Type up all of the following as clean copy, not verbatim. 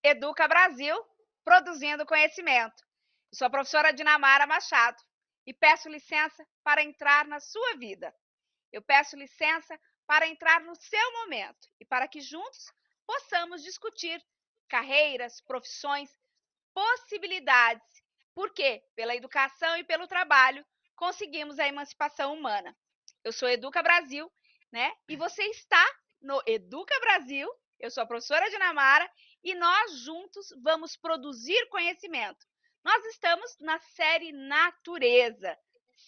Educa Brasil, produzindo conhecimento. Eu sou a professora Dinamara Machado e peço licença para entrar na sua vida. Eu peço licença para entrar no seu momento e para que juntos possamos discutir carreiras, profissões, possibilidades, porque pela educação e pelo trabalho conseguimos a emancipação humana. Eu sou Educa Brasil, né? E você está no Educa Brasil. Eu sou a professora Dinamara e nós juntos vamos produzir conhecimento. Nós estamos na série Natureza.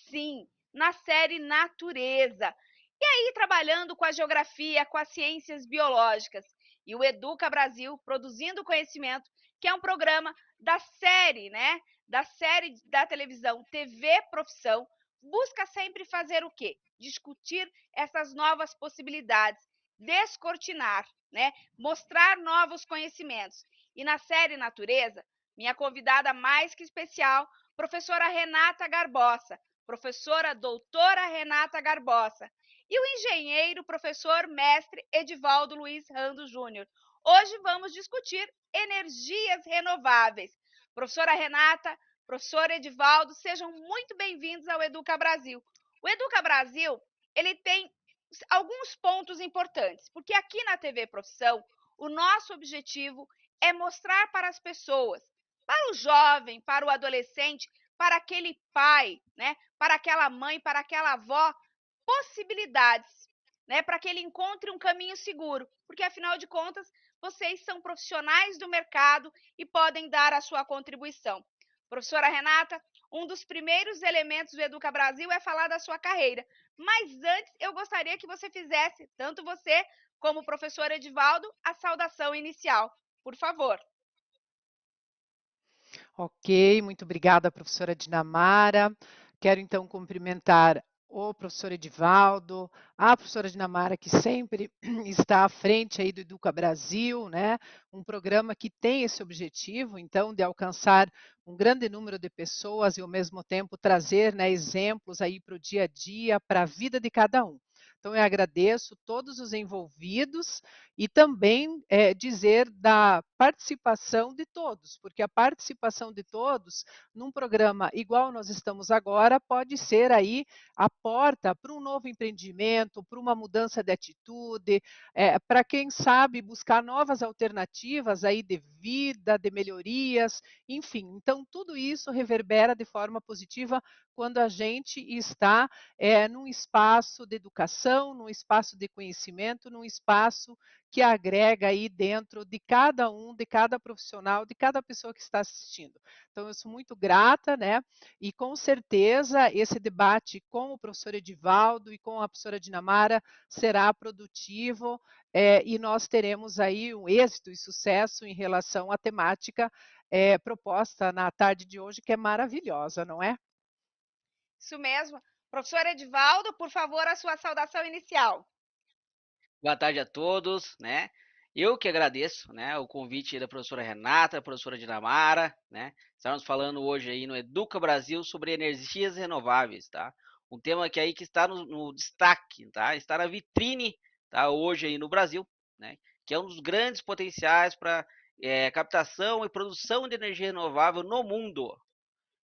Sim, na série Natureza. E aí trabalhando com a geografia, com as ciências biológicas. E o Educa Brasil produzindo conhecimento, que é um programa da série, né? Da série da televisão TV Profissão, busca sempre fazer o quê? Discutir essas novas possibilidades, descortinar, né? Mostrar novos conhecimentos. E na série Natureza, minha convidada mais que especial, professora Renata Garbosa, professora doutora Renata Garbosa, e o engenheiro professor mestre Edivaldo Luiz Rando Júnior. Hoje vamos discutir energias renováveis. Professora Renata, professor Edivaldo, sejam muito bem-vindos ao Educa Brasil. O Educa Brasil, ele tem alguns pontos importantes, porque aqui na TV Profissão, o nosso objetivo é mostrar para as pessoas, para o jovem, para o adolescente, para aquele pai, né, para aquela mãe, para aquela avó, possibilidades, né, para que ele encontre um caminho seguro, porque afinal de contas, vocês são profissionais do mercado e podem dar a sua contribuição. Professora Renata, um dos primeiros elementos do Educa Brasil é falar da sua carreira. Mas antes, eu gostaria que você fizesse, tanto você como o professor Edivaldo, a saudação inicial. Por favor. Ok, muito obrigada, professora Dinamara. Quero então cumprimentar o professor Edivaldo, a professora Dinamara, que sempre está à frente aí do Educa Brasil, né? Um programa que tem esse objetivo, então, de alcançar um grande número de pessoas e, ao mesmo tempo, trazer, né, exemplos aí para o dia a dia, para a vida de cada um. Então, eu agradeço todos os envolvidos e também dizer da participação de todos, porque a participação de todos num programa igual nós estamos agora pode ser aí a porta para um novo empreendimento, para uma mudança de atitude, para quem sabe buscar novas alternativas aí de vida, de melhorias, enfim. Então, tudo isso reverbera de forma positiva quando a gente está num espaço de educação, num espaço de conhecimento, num espaço que agrega aí dentro de cada um, de cada profissional, de cada pessoa que está assistindo. Então, eu sou muito grata, né? E com certeza esse debate com o professor Edivaldo e com a professora Dinamara será produtivo e nós teremos aí um êxito e sucesso em relação à temática proposta na tarde de hoje, que é maravilhosa, não é? Isso mesmo. Professor Edivaldo, por favor, a sua saudação inicial. Boa tarde a todos, né? Eu que agradeço, né, o convite da professora Renata, da professora Dinamara, né? Estamos falando hoje aí no Educa Brasil sobre energias renováveis, tá? Um tema que aí que está no destaque, tá? Está na vitrine, tá? Hoje aí no Brasil, né? Que é um dos grandes potenciais para captação e produção de energia renovável no mundo.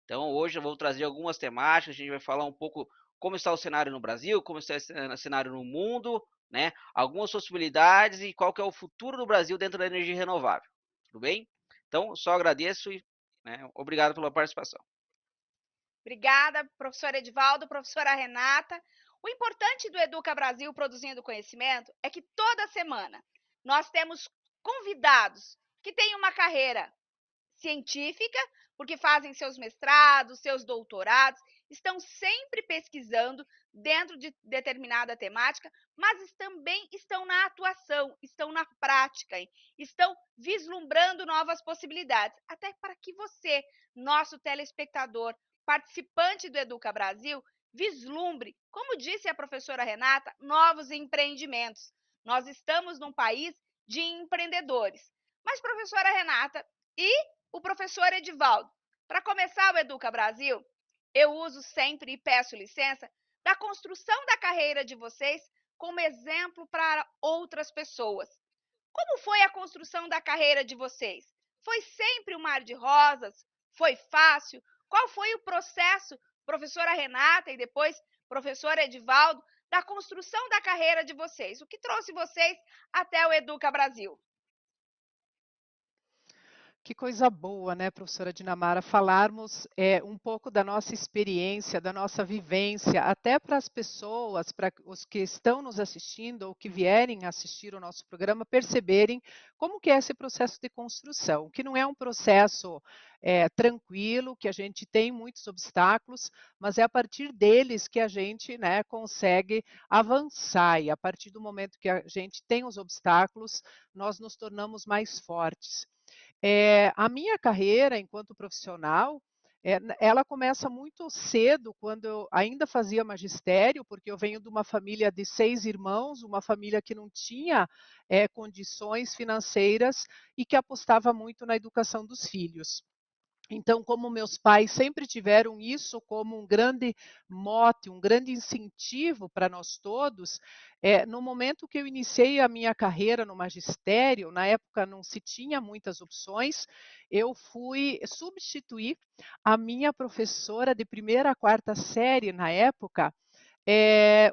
Então hoje eu vou trazer algumas temáticas, a gente vai falar um pouco como está o cenário no Brasil, como está o cenário no mundo, né? Algumas possibilidades e qual que é o futuro do Brasil dentro da energia renovável. Tudo bem? Então, só agradeço e obrigado pela participação. Obrigada, professor Edivaldo, professora Renata. O importante do Educa Brasil produzindo conhecimento é que toda semana nós temos convidados que têm uma carreira científica, porque fazem seus mestrados, seus doutorados, estão sempre pesquisando dentro de determinada temática, mas também estão na atuação, estão na prática, estão vislumbrando novas possibilidades, até para que você, nosso telespectador, participante do Educa Brasil, vislumbre, como disse a professora Renata, novos empreendimentos. Nós estamos num país de empreendedores. Mas, professora Renata, e o professor Edivaldo? Para começar o Educa Brasil, eu uso sempre e peço licença da construção da carreira de vocês como exemplo para outras pessoas. Como foi a construção da carreira de vocês? Foi sempre um mar de rosas? Foi fácil? Qual foi o processo, professora Renata e depois professor Edivaldo, da construção da carreira de vocês? O que trouxe vocês até o Educa Brasil? Que coisa boa, né, professora Dinamara, falarmos um pouco da nossa experiência, da nossa vivência, até para as pessoas, para os que estão nos assistindo ou que vierem assistir o nosso programa, perceberem como que é esse processo de construção, que não é um processo tranquilo, que a gente tem muitos obstáculos, mas é a partir deles que a gente, né, consegue avançar, e a partir do momento que a gente tem os obstáculos, nós nos tornamos mais fortes. A minha carreira enquanto profissional, ela começa muito cedo, quando eu ainda fazia magistério, porque eu venho de uma família de 6 irmãos, uma família que não tinha, condições financeiras e que apostava muito na educação dos filhos. Então, como meus pais sempre tiveram isso como um grande mote, um grande incentivo para nós todos, no momento que eu iniciei a minha carreira no magistério, na época não se tinha muitas opções, eu fui substituir a minha professora de primeira a quarta série na época,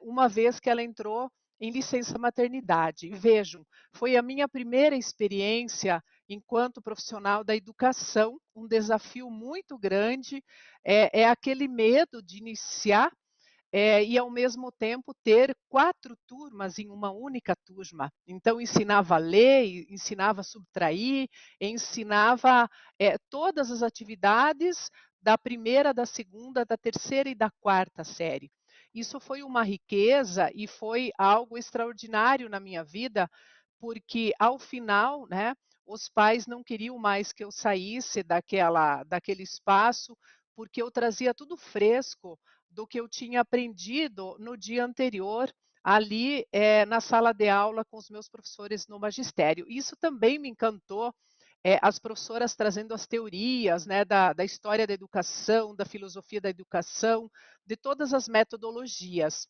uma vez que ela entrou em licença maternidade. Vejam, foi a minha primeira experiência enquanto profissional da educação, um desafio muito grande, é aquele medo de iniciar e, ao mesmo tempo, ter 4 turmas em uma única turma. Então, ensinava a ler, ensinava a subtrair, ensinava todas as atividades da primeira, da segunda, da terceira e da quarta série. Isso foi uma riqueza e foi algo extraordinário na minha vida, porque ao final, né, os pais não queriam mais que eu saísse daquele espaço, porque eu trazia tudo fresco do que eu tinha aprendido no dia anterior, ali na sala de aula com os meus professores no magistério. Isso também me encantou, as professoras trazendo as teorias, né, da história da educação, da filosofia da educação, de todas as metodologias.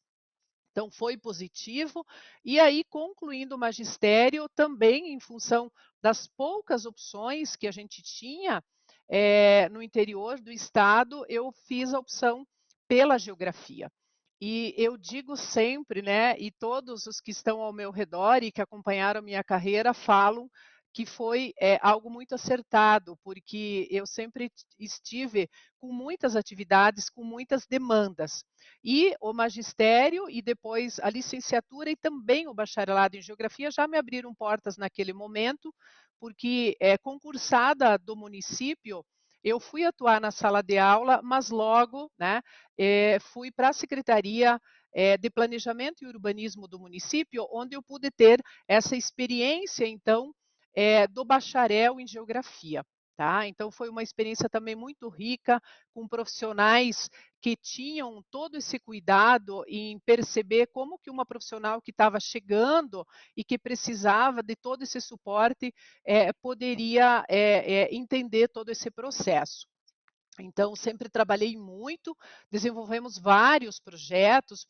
Então, foi positivo. E aí, concluindo o magistério, também em função das poucas opções que a gente tinha no interior do estado, eu fiz a opção pela geografia. E eu digo sempre, né, e todos os que estão ao meu redor e que acompanharam a minha carreira falam que foi algo muito acertado, porque eu sempre estive com muitas atividades, com muitas demandas. E o magistério e depois a licenciatura e também o bacharelado em geografia já me abriram portas naquele momento, porque concursada do município, eu fui atuar na sala de aula, mas logo, né, fui para a Secretaria de Planejamento e Urbanismo do município, onde eu pude ter essa experiência, então, do bacharel em geografia. Tá? Então, foi uma experiência também muito rica, com profissionais que tinham todo esse cuidado em perceber como que uma profissional que estava chegando e que precisava de todo esse suporte poderia entender todo esse processo. Então, sempre trabalhei muito, desenvolvemos vários projetos.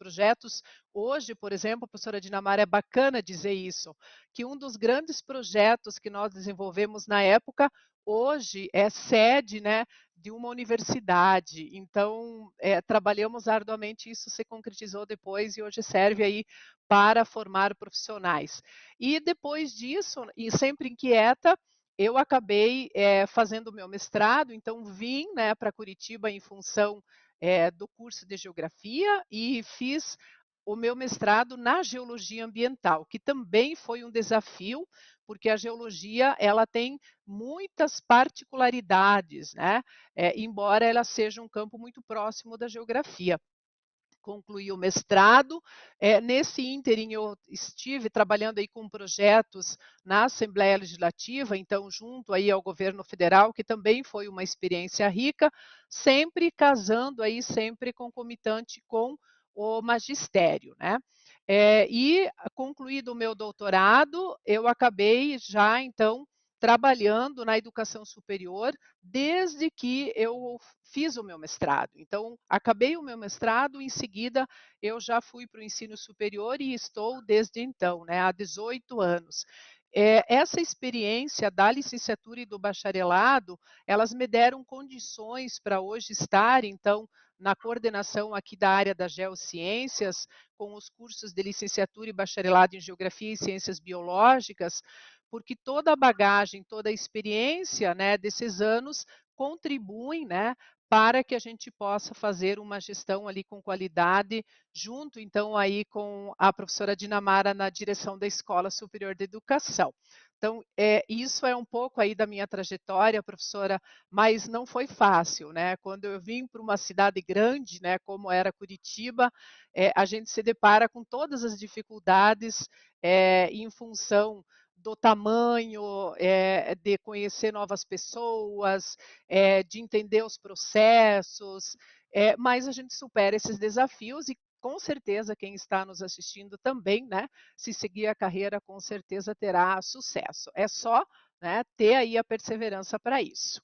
Hoje, por exemplo, professora Dinamara, é bacana dizer isso, que um dos grandes projetos que nós desenvolvemos na época, hoje é sede, né, de uma universidade. Então, trabalhamos arduamente, isso se concretizou depois e hoje serve aí para formar profissionais. E depois disso, e sempre inquieta, eu acabei fazendo o meu mestrado, então vim, né, para Curitiba em função do curso de geografia e fiz o meu mestrado na geologia ambiental, que também foi um desafio, porque a geologia ela tem muitas particularidades, né? Embora ela seja um campo muito próximo da geografia. Concluí o mestrado. Nesse ínterim, eu estive trabalhando aí com projetos na Assembleia Legislativa, então, junto aí ao governo federal, que também foi uma experiência rica, sempre casando aí, sempre concomitante com o magistério, né? E concluído o meu doutorado, eu acabei já, então, trabalhando na educação superior desde que eu fiz o meu mestrado. Então, acabei o meu mestrado, em seguida eu já fui para o ensino superior e estou desde então, né, há 18 anos. essa experiência da licenciatura e do bacharelado, elas me deram condições para hoje estar, então, na coordenação aqui da área das geociências, com os cursos de licenciatura e bacharelado em Geografia e Ciências Biológicas, porque toda a bagagem, toda a experiência, né, desses anos contribuem, né, para que a gente possa fazer uma gestão ali com qualidade, junto então aí com a professora Dinamara na direção da Escola Superior de Educação. Então, isso é um pouco aí da minha trajetória, professora, mas não foi fácil, né? Quando eu vim para uma cidade grande, né, como era Curitiba, a gente se depara com todas as dificuldades em função do tamanho, de conhecer novas pessoas, de entender os processos, mas a gente supera esses desafios e com certeza quem está nos assistindo também, né, se seguir a carreira, com certeza terá sucesso. É só, né, ter aí a perseverança para isso.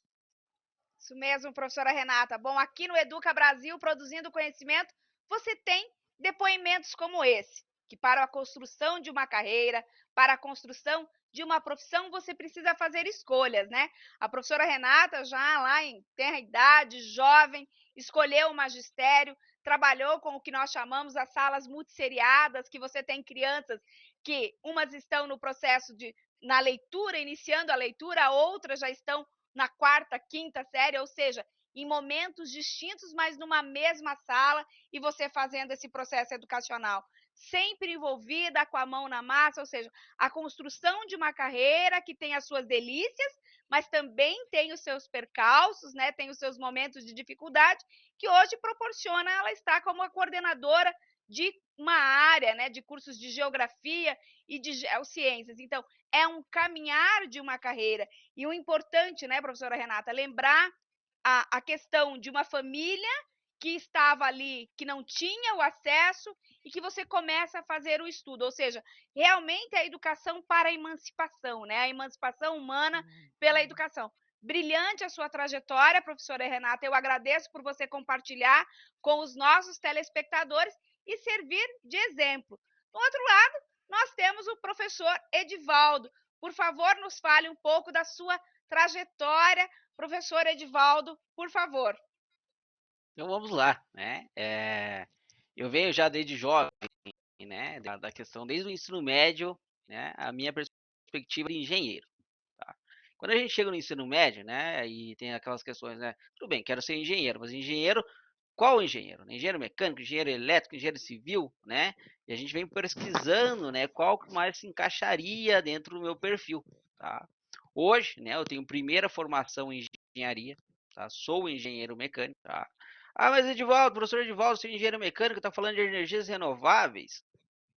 Isso mesmo, professora Renata. Bom, aqui no Educa Brasil, produzindo conhecimento, você tem depoimentos como esse, que para a construção de uma carreira, para a construção de uma profissão, você precisa fazer escolhas, né? A professora Renata, já lá em tenra idade, jovem, escolheu o magistério, trabalhou com o que nós chamamos as salas multisseriadas, que você tem crianças que umas estão no processo de na leitura, iniciando a leitura, outras já estão na quarta, quinta série, ou seja, em momentos distintos, mas numa mesma sala, e você fazendo esse processo educacional. Sempre envolvida, com a mão na massa, ou seja, a construção de uma carreira que tem as suas delícias, mas também tem os seus percalços, né? Tem os seus momentos de dificuldade, que hoje proporciona ela estar como a coordenadora de uma área, né, de cursos de geografia e de geociências. Então, é um caminhar de uma carreira. E o importante, né, professora Renata, lembrar a questão de uma família que estava ali, que não tinha o acesso e que você começa a fazer o estudo, ou seja, realmente a educação para a emancipação, né? A emancipação humana pela educação. Brilhante a sua trajetória, professora Renata. Eu agradeço por você compartilhar com os nossos telespectadores e servir de exemplo. Do outro lado, nós temos o professor Edivaldo. Por favor, nos fale um pouco da sua trajetória. Professor Edivaldo, por favor. Então vamos lá, né? Eu venho já desde jovem, né, da questão desde o ensino médio, né, a minha perspectiva de engenheiro. Tá? Quando a gente chega no ensino médio, né, e tem aquelas questões, né, tudo bem, quero ser engenheiro, mas engenheiro, qual engenheiro? Engenheiro mecânico, engenheiro elétrico, engenheiro civil, né? E a gente vem pesquisando, né, qual que mais se encaixaria dentro do meu perfil, tá? Hoje, né, eu tenho primeira formação em engenharia, tá? Sou engenheiro mecânico, tá? Ah, mas Edivaldo, professor Edivaldo, sou engenheiro mecânico, está falando de energias renováveis,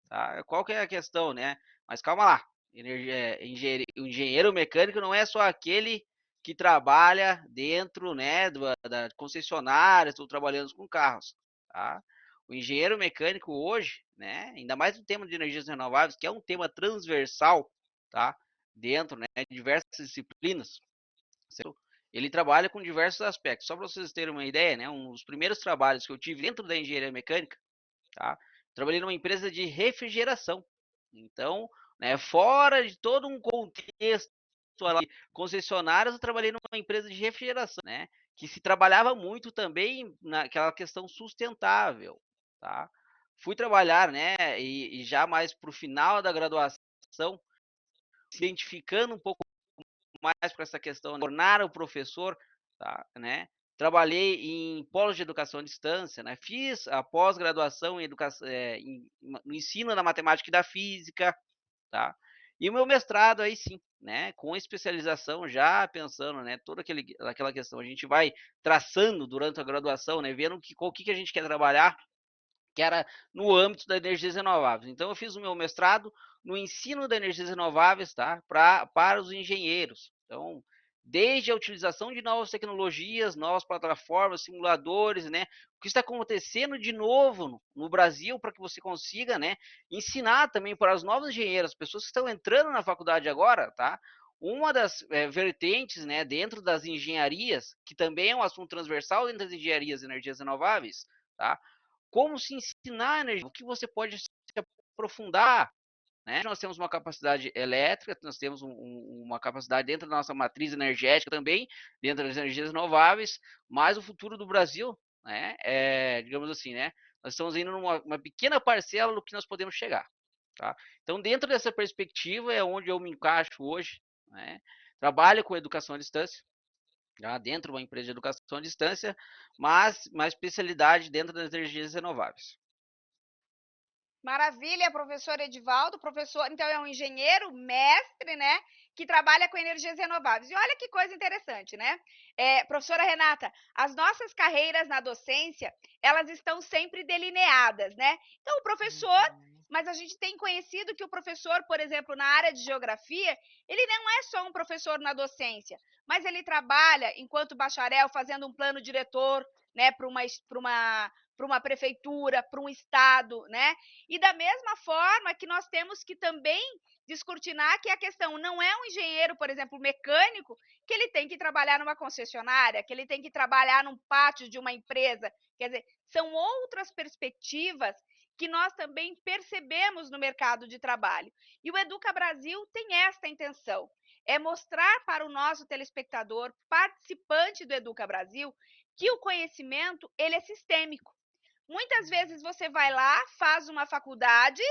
tá? Qual que é a questão, né? Mas calma lá, o engenheiro mecânico não é só aquele que trabalha dentro, né, da concessionária, estou trabalhando com carros, tá? O engenheiro mecânico hoje, né, ainda mais no tema de energias renováveis, que é um tema transversal, tá? Dentro, né, de diversas disciplinas, certo? Ele trabalha com diversos aspectos. Só para vocês terem uma ideia, né, um dos primeiros trabalhos que eu tive dentro da engenharia mecânica, tá? Trabalhei numa empresa de refrigeração. Então, né, fora de todo um contexto ali, concessionárias, eu trabalhei numa empresa de refrigeração, né, que se trabalhava muito também naquela questão sustentável, tá? Fui trabalhar, né, e já mais para o final da graduação, se identificando um pouco mais com essa questão, né, tornar o professor, tá, né? Trabalhei em polos de educação à distância, né? Fiz a pós-graduação em educação, no ensino da matemática e da física, tá? E o meu mestrado aí sim, né? Com especialização já pensando, né? Toda aquela questão, a gente vai traçando durante a graduação, né? Vendo o que a gente quer trabalhar, que era no âmbito das energias renováveis. Então, eu fiz o meu mestrado no ensino das energias renováveis, tá? Para os engenheiros. Então, desde a utilização de novas tecnologias, novas plataformas, simuladores, né? O que está acontecendo de novo no Brasil para que você consiga, né? Ensinar também para os novos engenheiros, pessoas que estão entrando na faculdade agora, tá? Uma das vertentes, né, dentro das engenharias, que também é um assunto transversal dentro das engenharias e energias renováveis, tá? Como se ensinar energia, o que você pode se aprofundar, né? Nós temos uma capacidade elétrica, nós temos uma capacidade dentro da nossa matriz energética também, dentro das energias renováveis, mas o futuro do Brasil, né, digamos assim, né, nós estamos indo numa pequena parcela do que nós podemos chegar. Tá? Então, dentro dessa perspectiva é onde eu me encaixo hoje, né? Trabalho com educação à distância, já dentro de uma empresa de educação à distância, mas uma especialidade dentro das energias renováveis. Maravilha, professor Edivaldo. Professor, então, é um engenheiro mestre, né? Que trabalha com energias renováveis. E olha que coisa interessante, né? Professora Renata, as nossas carreiras na docência, elas estão sempre delineadas, né? Então, o professor, mas a gente tem conhecido que o professor, por exemplo, na área de geografia, ele não é só um professor na docência, mas ele trabalha enquanto bacharel fazendo um plano diretor, né, para uma prefeitura, para um estado, né? E da mesma forma que nós temos que também descortinar que a questão não é um engenheiro, por exemplo, mecânico, que ele tem que trabalhar numa concessionária, que ele tem que trabalhar num pátio de uma empresa. Quer dizer, são outras perspectivas que nós também percebemos no mercado de trabalho. E o Educa Brasil tem esta intenção, é mostrar para o nosso telespectador, participante do Educa Brasil, que o conhecimento ele é sistêmico. Muitas vezes você vai lá, faz uma faculdade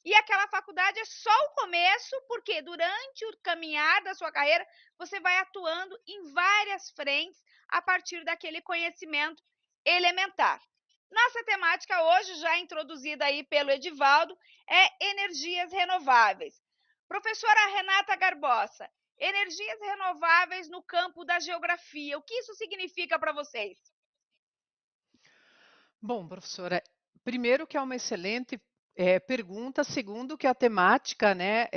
e aquela faculdade é só o começo, porque durante o caminhar da sua carreira você vai atuando em várias frentes a partir daquele conhecimento elementar. Nossa temática hoje, já introduzida aí pelo Edivaldo, é energias renováveis. Professora Renata Garbosa, energias renováveis no campo da geografia, o que isso significa para vocês? Bom, professora, primeiro que é uma excelente pergunta, segundo que a temática, né,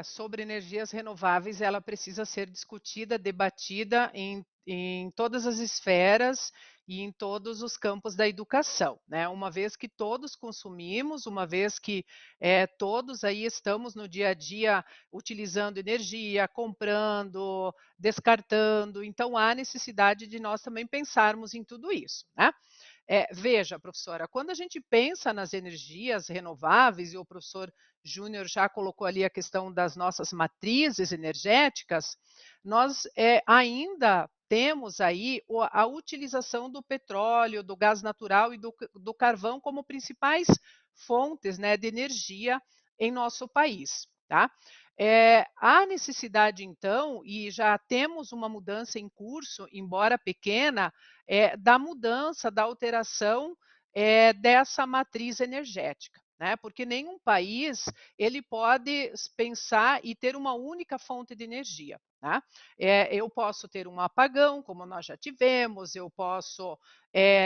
sobre energias renováveis, ela precisa ser discutida, debatida em todas as esferas e em todos os campos da educação, né? Uma vez que todos consumimos, uma vez que todos aí estamos no dia a dia utilizando energia, comprando, descartando, então há necessidade de nós também pensarmos em tudo isso, né? Veja, professora, quando a gente pensa nas energias renováveis, e o professor Júnior já colocou ali a questão das nossas matrizes energéticas, nós ainda temos aí a utilização do petróleo, do gás natural e do carvão como principais fontes, né, de energia em nosso país, tá? Há necessidade, então, e já temos uma mudança em curso, embora pequena, da mudança, da alteração dessa matriz energética, né? Porque nenhum país ele pode pensar e ter uma única fonte de energia. Né? Eu posso ter um apagão, como nós já tivemos, eu posso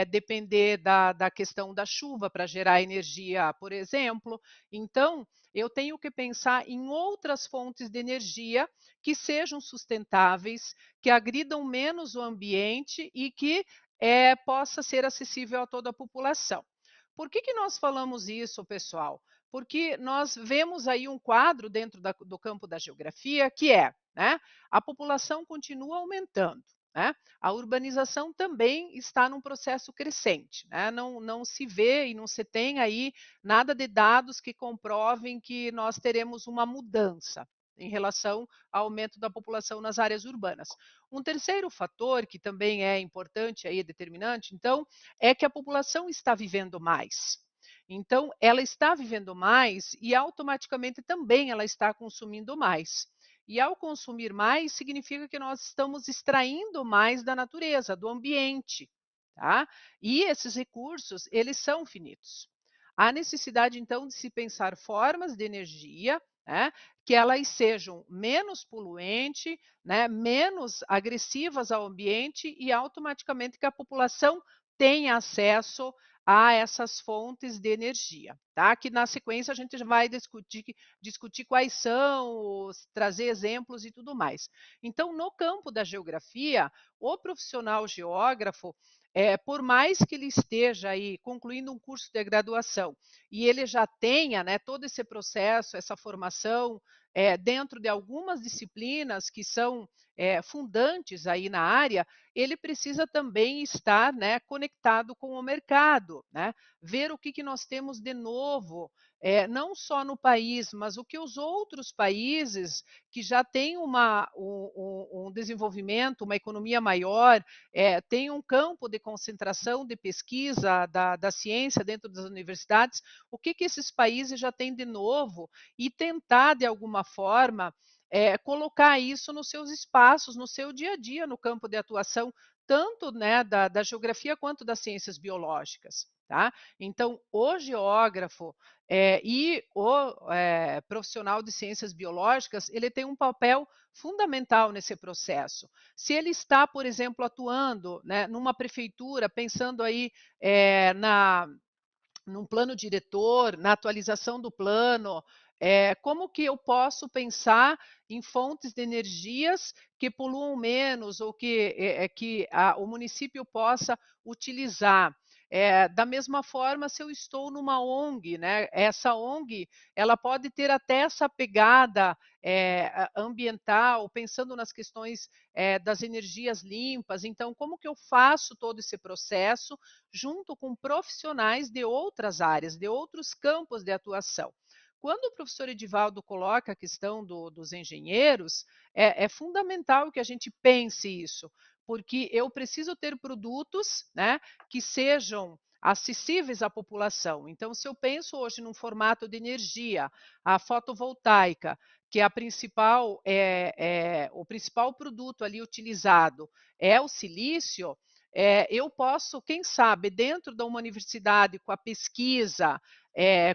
depender da questão da chuva para gerar energia, por exemplo. Então, eu tenho que pensar em outras fontes de energia que sejam sustentáveis, que agridam menos o ambiente e que possa ser acessível a toda a população. Por que nós falamos isso, pessoal? Porque nós vemos aí um quadro dentro do campo da geografia que né, a população continua aumentando. Né? A urbanização também está num processo crescente. Né? Não se vê e não se tem aí nada de dados que comprovem que nós teremos uma mudança em relação ao aumento da população nas áreas urbanas. Um terceiro fator, que também é importante, aí, determinante, então, é que a população está vivendo mais. Então, ela está vivendo mais e automaticamente também ela está consumindo mais. E ao consumir mais, significa que nós estamos extraindo mais da natureza, do ambiente, tá? E esses recursos, eles são finitos. Há necessidade, então, de se pensar formas de energia, né, que elas sejam menos poluentes, né, menos agressivas ao ambiente e automaticamente que a população tenha acesso a essas fontes de energia, tá? Que na sequência a gente vai discutir quais são, trazer exemplos e tudo mais. Então, no campo da geografia, o profissional geógrafo, por mais que ele esteja aí concluindo um curso de graduação e ele já tenha, né, todo esse processo, essa formação dentro de algumas disciplinas que são fundantes aí na área, ele precisa também estar, né, conectado com o mercado, né, ver o que nós temos de novo, não só no país, mas o que os outros países que já têm um desenvolvimento, uma economia maior, tem um campo de concentração de pesquisa da ciência dentro das universidades, o que esses países já têm de novo e tentar, de alguma forma, colocar isso nos seus espaços, no seu dia a dia, no campo de atuação, tanto, né, da geografia quanto das ciências biológicas. Tá? Então, o geógrafo e o profissional de ciências biológicas, ele tem um papel fundamental nesse processo. Se ele está, por exemplo, atuando, né, numa prefeitura, pensando aí num plano diretor, na atualização do plano, como que eu posso pensar em fontes de energias que poluam menos ou que o município possa utilizar. Da mesma forma, se eu estou numa ONG, né, essa ONG ela pode ter até essa pegada ambiental, pensando nas questões das energias limpas. Então, como que eu faço todo esse processo junto com profissionais de outras áreas, de outros campos de atuação? Quando o professor Edivaldo coloca a questão dos engenheiros, é fundamental que a gente pense isso, porque eu preciso ter produtos, né, que sejam acessíveis à população. Então, se eu penso hoje num formato de energia, a fotovoltaica, que é o principal produto ali utilizado é o silício, eu posso, quem sabe, dentro de uma universidade, com a pesquisa,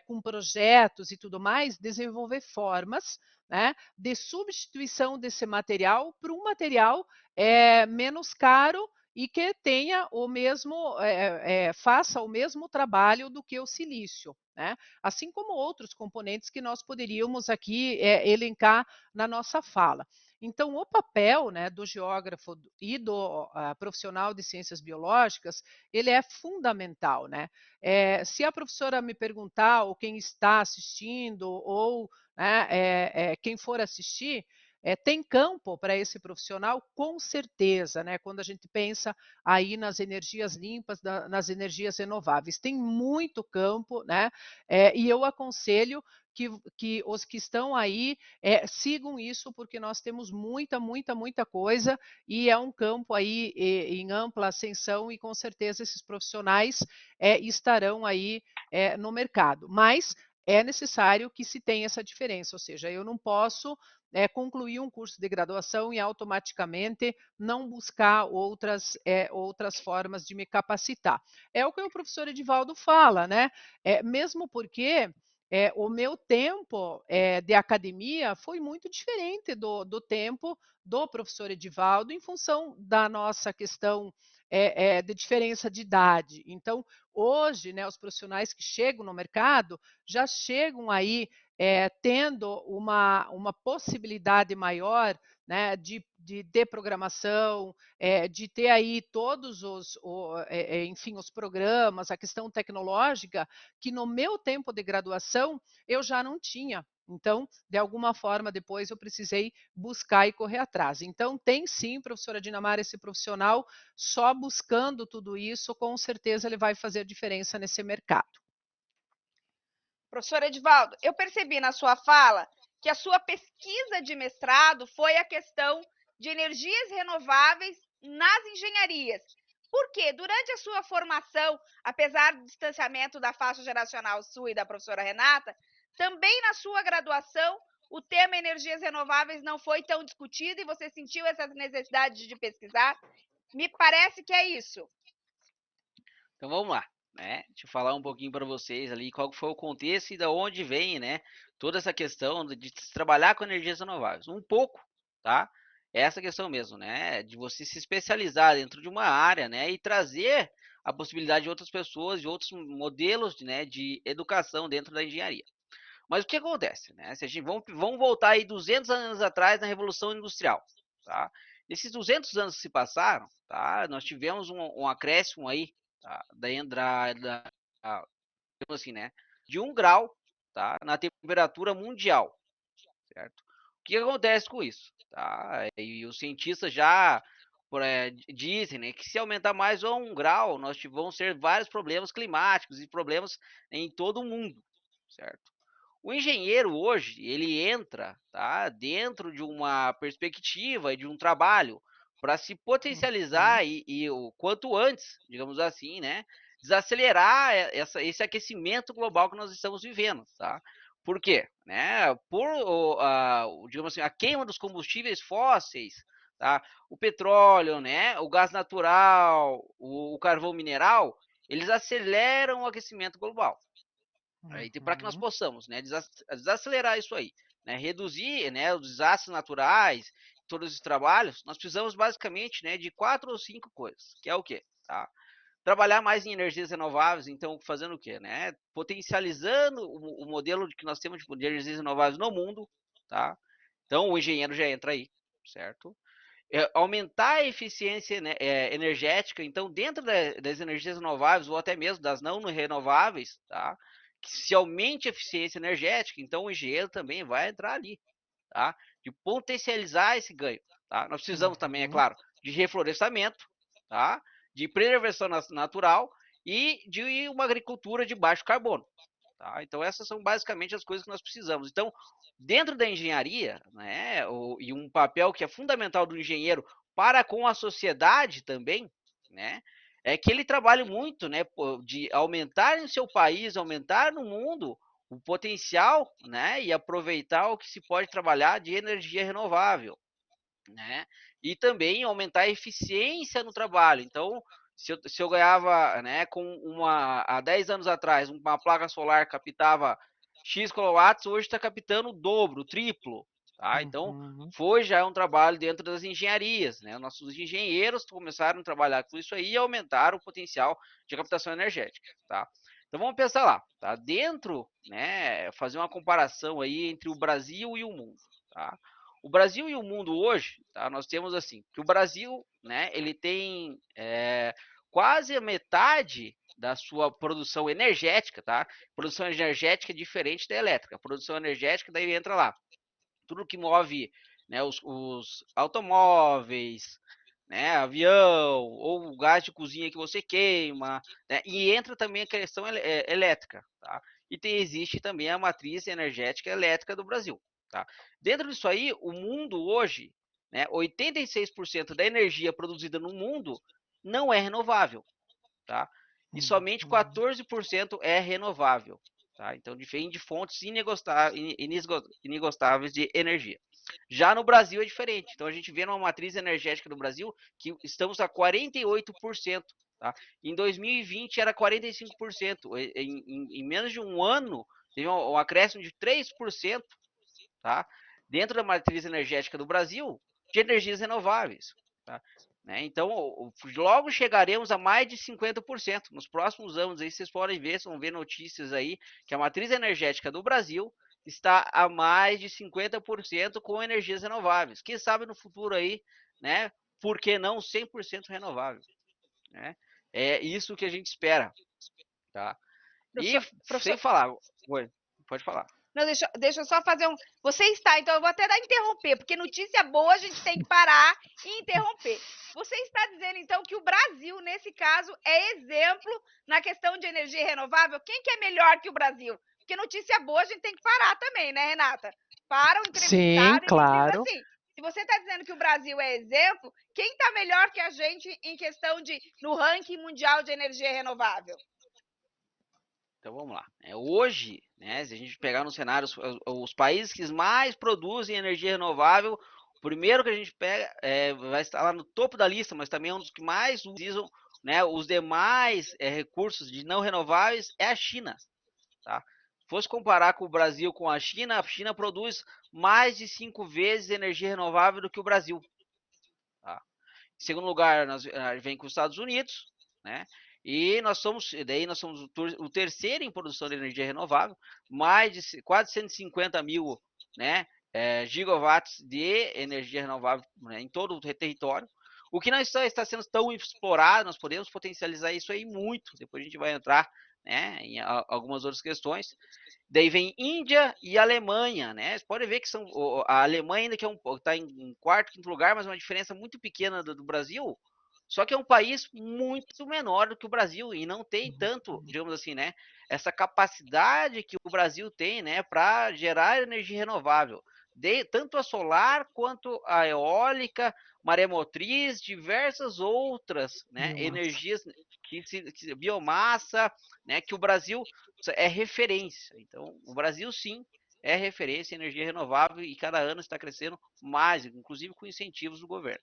com projetos e tudo mais, desenvolver formas, né, de substituição desse material por um material menos caro e que tenha o mesmo, faça o mesmo trabalho do que o silício, né? Assim como outros componentes que nós poderíamos aqui elencar na nossa fala. Então, o papel, né, do geógrafo e do profissional de ciências biológicas, ele é fundamental, né? Se a professora me perguntar, ou quem está assistindo, ou né, quem for assistir, tem campo para esse profissional, com certeza, né? Quando a gente pensa aí nas energias limpas, nas energias renováveis, tem muito campo, né? E eu aconselho que os que estão aí sigam isso, porque nós temos muita coisa e é um campo aí em ampla ascensão e com certeza esses profissionais estarão aí no mercado. Mas é necessário que se tenha essa diferença, ou seja, eu não posso concluir um curso de graduação e automaticamente não buscar outras formas de me capacitar. É o que o professor Edivaldo fala, né? Mesmo porque o meu tempo de academia foi muito diferente do tempo do professor Edivaldo, em função da nossa questão de diferença de idade. Então, hoje, né, os profissionais que chegam no mercado já chegam aí tendo uma possibilidade maior, né, de programação, de ter aí todos enfim, os programas, a questão tecnológica, que no meu tempo de graduação eu já não tinha. Então, de alguma forma, depois eu precisei buscar e correr atrás. Então, tem sim, professora Dinamara, esse profissional, só buscando tudo isso, com certeza ele vai fazer diferença nesse mercado. Professor Edivaldo, eu percebi na sua fala que a sua pesquisa de mestrado foi a questão de energias renováveis nas engenharias. Por quê? Durante a sua formação, apesar do distanciamento da faixa geracional sua e da professora Renata, também na sua graduação, o tema energias renováveis não foi tão discutido e você sentiu essa necessidade de pesquisar? Me parece que é isso. Então vamos lá, né? Deixa eu falar um pouquinho para vocês ali qual foi o contexto e da onde vem, né, toda essa questão de se trabalhar com energias renováveis. Um pouco, tá? É essa questão mesmo, né, de você se especializar dentro de uma área, né, e trazer a possibilidade de outras pessoas, de outros modelos, né, de educação dentro da engenharia. Mas o que acontece, né? Se a gente vamos voltar aí 200 anos atrás na Revolução Industrial, tá? Nesses 200 anos que se passaram, tá? Nós tivemos um acréscimo aí, tá? Assim, né? De 1 grau, tá? Na temperatura mundial, certo? que acontece com isso? Tá? E os cientistas já dizem, né, que se aumentar mais 1 grau, nós vamos ter vários problemas climáticos e problemas em todo o mundo, certo? O engenheiro hoje, ele entra, tá, dentro de uma perspectiva e de um trabalho para se Uhum. potencializar e o quanto antes, digamos assim, né, desacelerar esse aquecimento global que nós estamos vivendo, tá? Por quê? Né, digamos assim, a queima dos combustíveis fósseis, tá? O petróleo, né, o gás natural, o carvão mineral, eles aceleram o aquecimento global. Aí, para que nós Uhum. possamos, né, desacelerar isso aí, né, reduzir, né, os desastres naturais, todos os trabalhos, nós precisamos basicamente, né, de 4 ou 5 coisas, que é o quê? Tá? Trabalhar mais em energias renováveis, então fazendo o quê? Né? Potencializando o modelo que nós temos de energias renováveis no mundo, tá? Então o engenheiro já entra aí, certo? Aumentar a eficiência, né, energética, então dentro das energias renováveis ou até mesmo das não renováveis, tá? Que se aumente a eficiência energética, então o engenheiro também vai entrar ali, tá? De potencializar esse ganho, tá? Nós precisamos também, é Uhum. claro, de reflorestamento, tá? De preservação natural e de uma agricultura de baixo carbono. Tá? Então, essas são basicamente as coisas que nós precisamos. Então, dentro da engenharia, né, e um papel que é fundamental do engenheiro para com a sociedade também, né, é que ele trabalhe muito, né, de aumentar em seu país, aumentar no mundo o potencial, né, e aproveitar o que se pode trabalhar de energia renovável, né? E também aumentar a eficiência no trabalho. Então, se eu ganhava, né, há 10 anos atrás, uma placa solar captava X kilowatts, hoje está captando o dobro, o triplo. Tá? Então, Uhum. foi já um trabalho dentro das engenharias. Né? Nossos engenheiros começaram a trabalhar com isso aí e aumentaram o potencial de captação energética. Tá? Então, vamos pensar lá. Tá? Dentro, né, fazer uma comparação aí entre o Brasil e o mundo. Tá? O Brasil e o mundo hoje, tá, nós temos assim, que o Brasil, né, ele tem quase a metade da sua produção energética, tá? Produção energética é diferente da elétrica. A produção energética daí entra lá tudo que move, né, os automóveis, né, avião ou o gás de cozinha que você queima, né, e entra também a questão elétrica, tá? E existe também a matriz energética elétrica do Brasil, tá? Dentro disso aí, o mundo hoje, né, 86% da energia produzida no mundo não é renovável, tá? E somente Uhum. 14% é renovável, tá? Então, vem de fontes inesgotáveis de energia. Já no Brasil é diferente. Então, a gente vê numa matriz energética do Brasil que estamos a 48%. Tá? Em 2020 era 45%. Em menos de um ano, teve um acréscimo de 3%, tá? Dentro da matriz energética do Brasil, de energias renováveis. Tá? Né? Então, logo chegaremos a mais de 50%. Nos próximos anos, aí vocês podem ver, vão ver notícias aí, que a matriz energética do Brasil está a mais de 50% com energias renováveis. Quem sabe no futuro aí, né? Por que não 100% renovável? Né? É isso que a gente espera. Tá? E sem Professor, falar, oi, pode falar. não, deixa eu só fazer um. Você está, então eu vou até dar interromper, porque notícia boa a gente tem que parar e interromper. Você está dizendo, então, que o Brasil, nesse caso, é exemplo na questão de energia renovável? Quem que é melhor que o Brasil? Porque notícia boa a gente tem que parar também, né, Renata? Para o Sim, entrevistado e me diz claro. assim: se você está dizendo que o Brasil é exemplo, quem está melhor que a gente em questão de no ranking mundial de energia renovável? Então vamos lá. Hoje, né, se a gente pegar nos cenários, os países que mais produzem energia renovável, o primeiro que a gente pega vai estar lá no topo da lista, mas também é um dos que mais utilizam, né, os demais recursos de não renováveis é a China. Tá? Se fosse comparar com o Brasil com a China produz mais de 5 vezes energia renovável do que o Brasil. Tá? Em segundo lugar, vem com os Estados Unidos, né? E nós somos o terceiro em produção de energia renovável, mais de quase 150 mil, né, gigawatts de energia renovável, né, em todo o território. O que não está sendo tão explorado, nós podemos potencializar isso aí muito. Depois a gente vai entrar né, em algumas outras questões. Daí vem Índia e Alemanha, né? Você pode ver que a Alemanha ainda que está em quarto, quinto lugar, mas uma diferença muito pequena do Brasil. Só que é um país muito menor do que o Brasil e não tem tanto, digamos assim, né? Essa capacidade que o Brasil tem, né, para gerar energia renovável, tanto a solar quanto a eólica, maremotriz, diversas outras, né, Biomassa. energias biomassa, né, que o Brasil é referência. Então, o Brasil sim é referência em energia renovável e cada ano está crescendo mais, inclusive com incentivos do governo.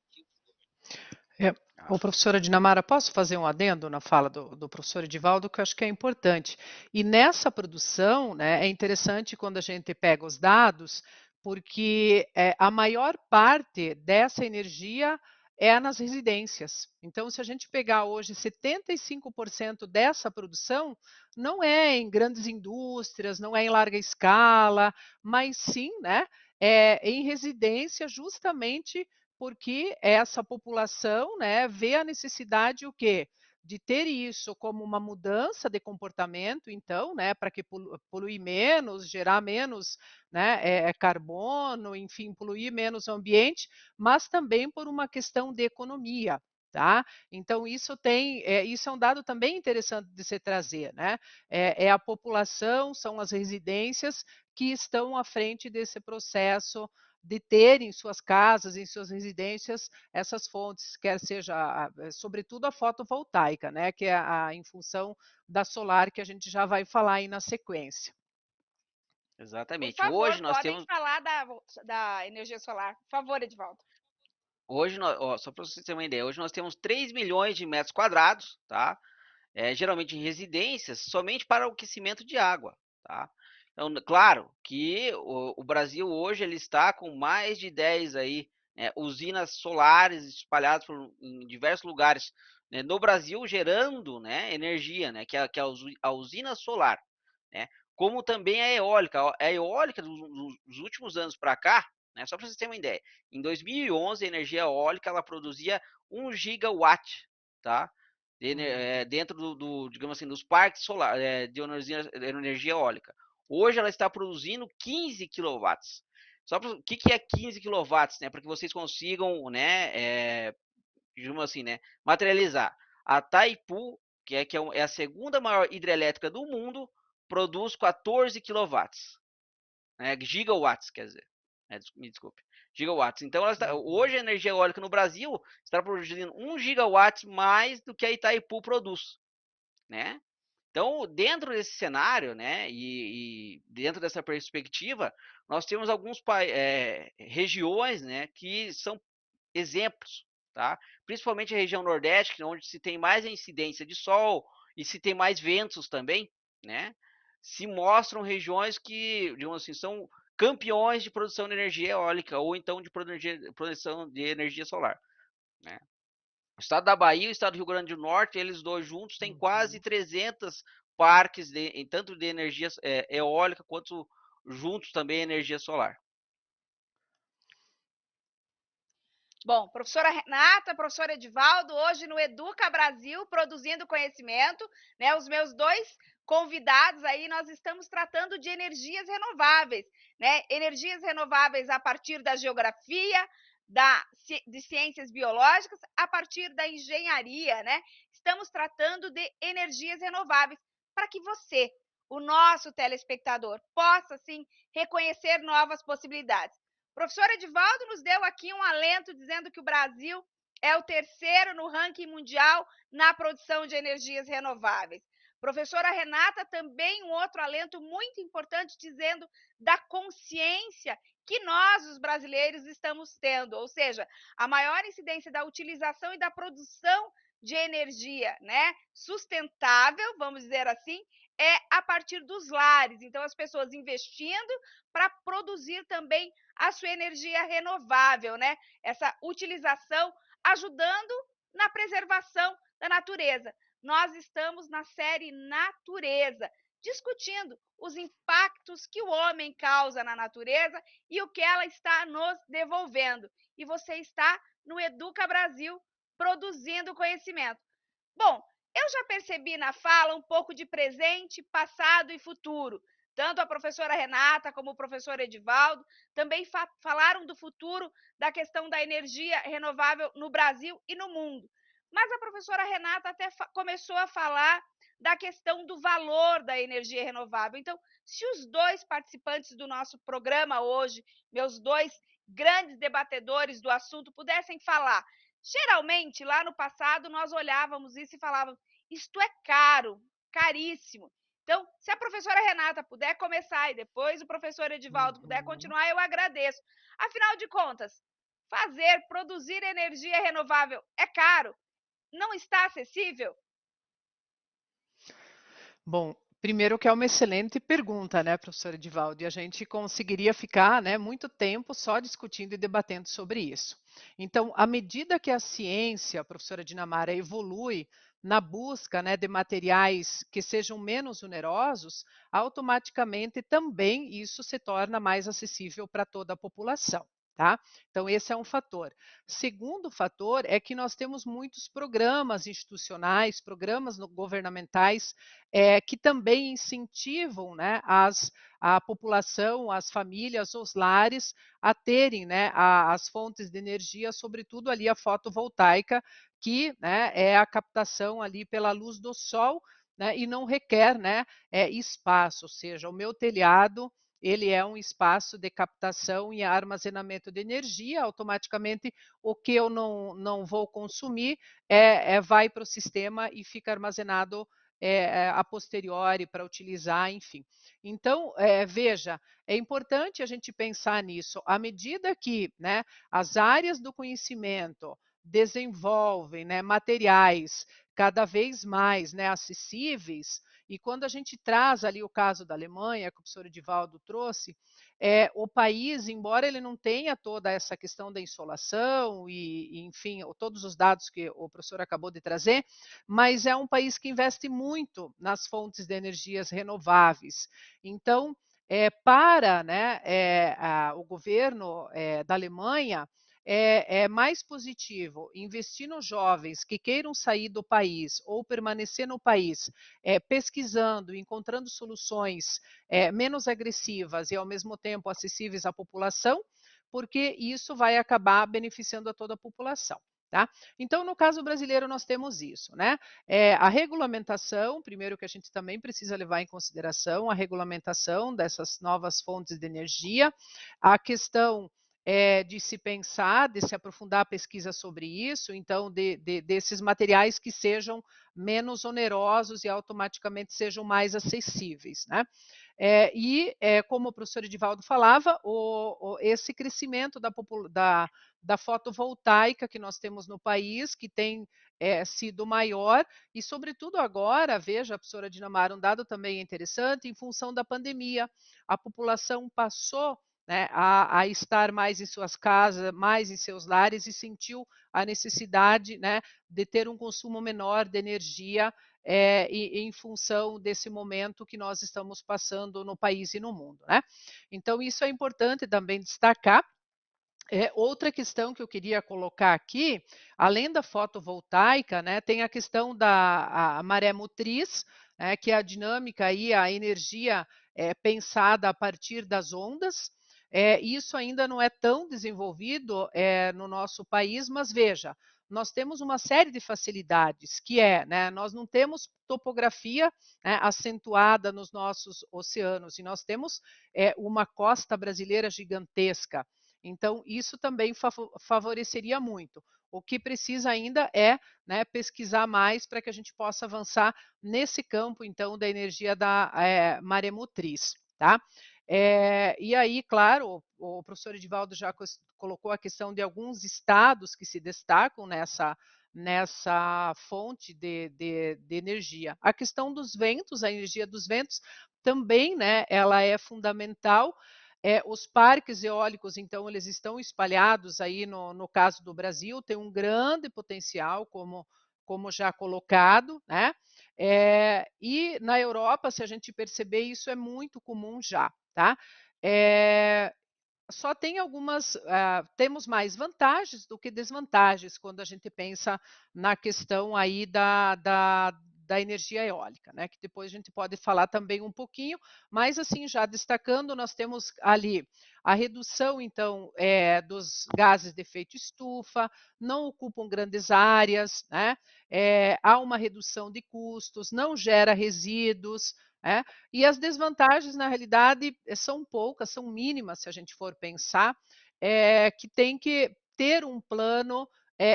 Ô, professora Dinamara, posso fazer um adendo na fala do professor Edivaldo, que eu acho que é importante. E nessa produção, né, é interessante quando a gente pega os dados, porque a maior parte dessa energia é nas residências. Então, se a gente pegar hoje 75% dessa produção, não é em grandes indústrias, não é em larga escala, mas sim, né, em residência, justamente porque essa população, né, vê a necessidade o quê? De ter isso como uma mudança de comportamento, então, né, para que poluir menos, gerar menos, né, carbono, enfim, poluir menos o ambiente, mas também por uma questão de economia. Tá? Então, isso é um dado também interessante de se trazer, né? É a população, são as residências que estão à frente desse processo de ter em suas casas, em suas residências, essas fontes, quer seja, sobretudo a fotovoltaica, né, que é em função da solar, que a gente já vai falar aí na sequência. Por Exatamente. favor, podem falar da energia solar. Por favor, Edivaldo. Hoje, só para vocês terem uma ideia, hoje nós temos 3 milhões de metros quadrados, tá? Geralmente em residências, somente para o aquecimento de água, tá? Então, claro que o Brasil hoje ele está com mais de 10 aí, usinas solares espalhadas em diversos lugares, né, no Brasil, gerando, né, energia, né, que é a usina solar, né? Como também a eólica. A eólica dos últimos anos para cá, né, só para vocês terem uma ideia, em 2011 a energia eólica ela produzia 1 gigawatt, tá? Dentro digamos assim, dos parques solar, de energia eólica. Hoje ela está produzindo 15 quilowatts. Só o que é 15 quilowatts, né? Para que vocês consigam, né, digamos assim, né, materializar. A Itaipu, que é a segunda maior hidrelétrica do mundo, produz 14 quilowatts, né, gigawatts, quer dizer. Me desculpe. Gigawatts. Então, hoje a energia eólica no Brasil está produzindo 1 gigawatt mais do que a Itaipu produz, né? Então, dentro desse cenário, né, e dentro dessa perspectiva, nós temos algumas regiões, né, que são exemplos, tá? Principalmente a região Nordeste, onde se tem mais a incidência de sol e se tem mais ventos também, né? Se mostram regiões que, digamos assim, são campeões de produção de energia eólica ou então de produção de energia solar, né? O estado da Bahia e o estado do Rio Grande do Norte, eles dois juntos têm quase 300 parques tanto de energia eólica quanto juntos também energia solar. Bom, professora Renata, professor Edivaldo, hoje no Educa Brasil, produzindo conhecimento, né? Os meus dois convidados aí, nós estamos tratando de energias renováveis, né? Energias renováveis a partir da geografia, de ciências biológicas, a partir da engenharia, né? Estamos tratando de energias renováveis para que você, o nosso telespectador, possa, sim, reconhecer novas possibilidades. O professor Edivaldo nos deu aqui um alento dizendo que o Brasil é o terceiro no ranking mundial na produção de energias renováveis. Professora Renata, também um outro alento muito importante, dizendo da consciência que nós, os brasileiros, estamos tendo, ou seja, a maior incidência da utilização e da produção de energia, né, sustentável, vamos dizer assim, é a partir dos lares. Então, as pessoas investindo para produzir também a sua energia renovável, né? Essa utilização ajudando na preservação da natureza. Nós estamos na série Natureza, discutindo os impactos que o homem causa na natureza e o que ela está nos devolvendo. E você está no Educa Brasil produzindo conhecimento. Bom, Eu já percebi na fala um pouco de presente, passado e futuro. Tanto a professora Renata como o professor Edivaldo também falaram do futuro da questão da energia renovável no Brasil e no mundo. Mas a professora Renata até começou a falar da questão do valor da energia renovável. Então, se os dois participantes do nosso programa hoje, meus dois grandes debatedores do assunto, pudessem falar. Geralmente, lá no passado, nós olhávamos isso e falávamos: isto é caro, caríssimo. Então, se a professora Renata puder começar e depois o professor Edivaldo puder continuar, eu agradeço. Afinal de contas, produzir energia renovável é caro? Não está acessível? Bom, primeiro que é uma excelente pergunta, né, professora Edivaldo, e a gente conseguiria ficar, né, muito tempo só discutindo e debatendo sobre isso. Então, à medida que a ciência, professora Dinamara, evolui na busca, né, de materiais que sejam menos onerosos, automaticamente também isso se torna mais acessível para toda a população. Tá? Então, esse é um fator. Segundo fator é que nós temos muitos programas institucionais, programas governamentais que também incentivam, né, a população, as famílias, os lares a terem, né, as fontes de energia, sobretudo ali a fotovoltaica, que, né, é a captação ali pela luz do sol, né, e não requer, né, espaço, ou seja, o meu telhado ele é um espaço de captação e armazenamento de energia, automaticamente o que eu não vou consumir vai para o sistema e fica armazenado a posteriori para utilizar, enfim. Então, veja, é importante a gente pensar nisso. À medida que, né, as áreas do conhecimento desenvolvem, né, materiais cada vez mais, né, acessíveis, e quando a gente traz ali o caso da Alemanha, que o professor Edivaldo trouxe, o país, embora ele não tenha toda essa questão da insolação enfim, todos os dados que o professor acabou de trazer, mas é um país que investe muito nas fontes de energias renováveis. Então, para, né, o governo da Alemanha, é mais positivo investir nos jovens que queiram sair do país ou permanecer no país, pesquisando, encontrando soluções menos agressivas e, ao mesmo tempo, acessíveis à população, porque isso vai acabar beneficiando a toda a população. Tá? Então, no caso brasileiro, nós temos isso, né? A regulamentação, primeiro que a gente também precisa levar em consideração a regulamentação dessas novas fontes de energia, a questão de se pensar, de se aprofundar a pesquisa sobre isso, então, desses materiais que sejam menos onerosos e automaticamente sejam mais acessíveis, né? Como o professor Edivaldo falava, esse crescimento da fotovoltaica que nós temos no país, que tem sido maior, e sobretudo agora, veja, professora Dinamara, um dado também interessante, em função da pandemia, a população passou, né, a estar mais em suas casas, mais em seus lares, e sentiu a necessidade, né, de ter um consumo menor de energia em função desse momento que nós estamos passando no país e no mundo, né? Então, isso é importante também destacar. Outra questão que eu queria colocar aqui, além da fotovoltaica, né, tem a questão da maré motriz, que é a dinâmica aí, a energia pensada a partir das ondas. Isso ainda não é tão desenvolvido no nosso país, mas veja, nós temos uma série de facilidades, que né, nós não temos topografia, né, acentuada nos nossos oceanos, e nós temos uma costa brasileira gigantesca. Então, isso também favoreceria muito. O que precisa ainda é, né, pesquisar mais para que a gente possa avançar nesse campo, então, da energia da maremotriz, tá? E aí, claro, o professor Edivaldo já colocou a questão de alguns estados que se destacam nessa fonte de energia. A questão dos ventos, a energia dos ventos, também, né, ela é fundamental. Os parques eólicos, então, eles estão espalhados aí no caso do Brasil, tem um grande potencial, como já colocado, né? E na Europa, se a gente perceber, isso é muito comum já, tá? Só tem temos mais vantagens do que desvantagens quando a gente pensa na questão aí da energia eólica, né, que depois a gente pode falar também um pouquinho, mas assim, já destacando, nós temos ali a redução, então, dos gases de efeito estufa, não ocupam grandes áreas, né, há uma redução de custos, não gera resíduos, né, e as desvantagens, na realidade, são poucas, são mínimas, se a gente for pensar, que tem que ter um plano